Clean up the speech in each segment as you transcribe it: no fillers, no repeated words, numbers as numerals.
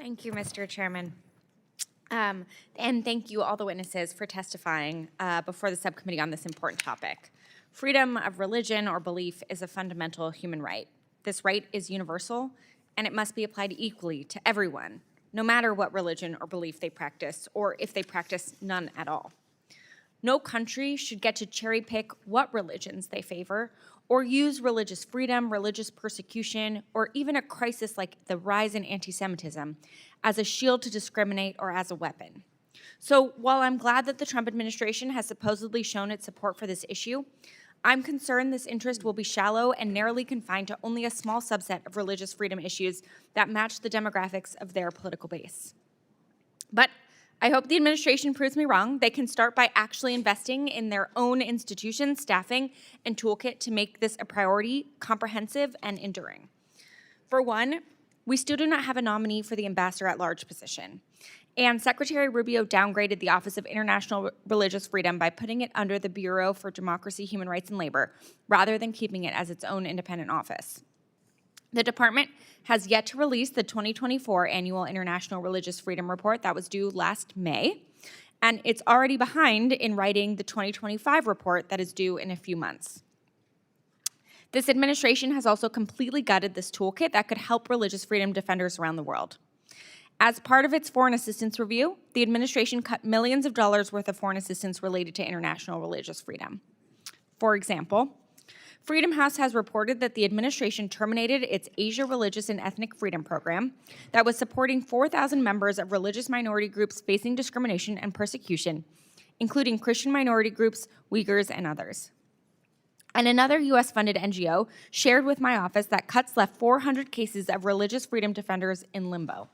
Thank you, Mr. Chairman. And thank you, all the witnesses, for testifying before the subcommittee on this important topic. Freedom of religion or belief is a fundamental human right. This right is universal, and it must be applied equally to everyone, no matter what religion or belief they practice, or if they practice none at all. No country should get to cherry pick what religions they favor, or use religious freedom, religious persecution, or even a crisis like the rise in anti-Semitism as a shield to discriminate or as a weapon. So while I'm glad that the Trump administration has supposedly shown its support for this issue, I'm concerned this interest will be shallow and narrowly confined to only a small subset of religious freedom issues that match the demographics of their political base. But I hope the administration proves me wrong. They can start by actually investing in their own institutions, staffing, and toolkit to make this a priority, comprehensive, and enduring. For one, we still do not have a nominee for the ambassador-at-large position. And Secretary Rubio downgraded the Office of International Religious Freedom by putting it under the Bureau for Democracy, Human Rights, and Labor, rather than keeping it as its own independent office. The department has yet to release the 2024 Annual International Religious Freedom Report that was due last May, and it's already behind in writing the 2025 report that is due in a few months. This administration has also completely gutted this toolkit that could help religious freedom defenders around the world. As part of its foreign assistance review, the administration cut millions of dollars worth of foreign assistance related to international religious freedom. For example, Freedom House has reported that the administration terminated its Asia Religious and Ethnic Freedom Program that was supporting 4,000 members of religious minority groups facing discrimination and persecution, including Christian minority groups, Uyghurs, and others. And another U.S.-funded NGO shared with my office that cuts left 400 cases of religious freedom defenders in limbo.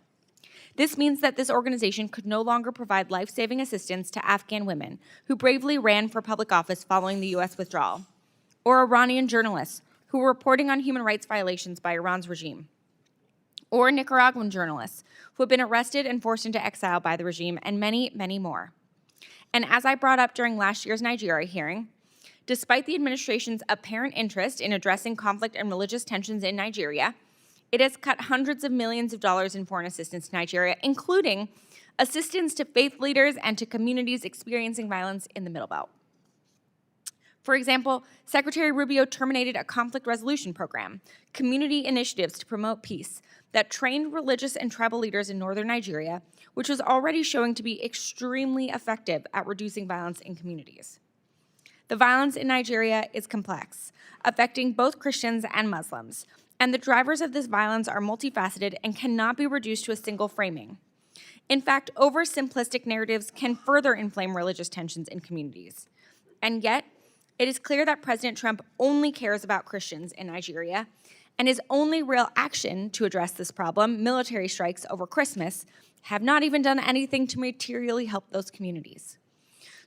This means that this organization could no longer provide life-saving assistance to Afghan women who bravely ran for public office following the U.S. withdrawal, or Iranian journalists who were reporting on human rights violations by Iran's regime, or Nicaraguan journalists who have been arrested and forced into exile by the regime, and many, many more. And as I brought up during last year's Nigeria hearing, despite the administration's apparent interest in addressing conflict and religious tensions in Nigeria, it has cut hundreds of millions of dollars in foreign assistance to Nigeria, including assistance to faith leaders and to communities experiencing violence in the Middle Belt. For example, Secretary Rubio terminated a conflict resolution program, community initiatives to promote peace, that trained religious and tribal leaders in northern Nigeria, which was already showing to be extremely effective at reducing violence in communities. The violence in Nigeria is complex, affecting both Christians and Muslims, and the drivers of this violence are multifaceted and cannot be reduced to a single framing. In fact, oversimplistic narratives can further inflame religious tensions in communities. And yet, it is clear that President Trump only cares about Christians in Nigeria, and his only real action to address this problem, military strikes over Christmas, have not even done anything to materially help those communities.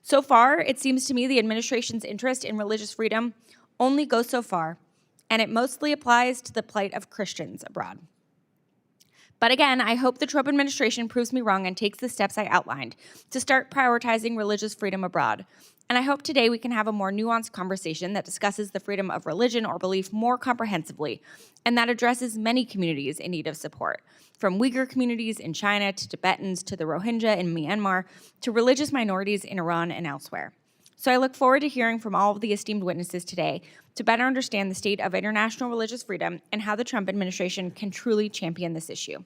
So far, it seems to me the administration's interest in religious freedom only goes so far, and it mostly applies to the plight of Christians abroad. But again, I hope the Trump administration proves me wrong and takes the steps I outlined to start prioritizing religious freedom abroad. And I hope today we can have a more nuanced conversation that discusses the freedom of religion or belief more comprehensively, and that addresses many communities in need of support, from Uyghur communities in China to Tibetans to the Rohingya in Myanmar to religious minorities in Iran and elsewhere. So I look forward to hearing from all of the esteemed witnesses today to better understand the state of international religious freedom and how the Trump administration can truly champion this issue.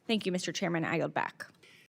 Thank you, Mr. Chairman. I yield back.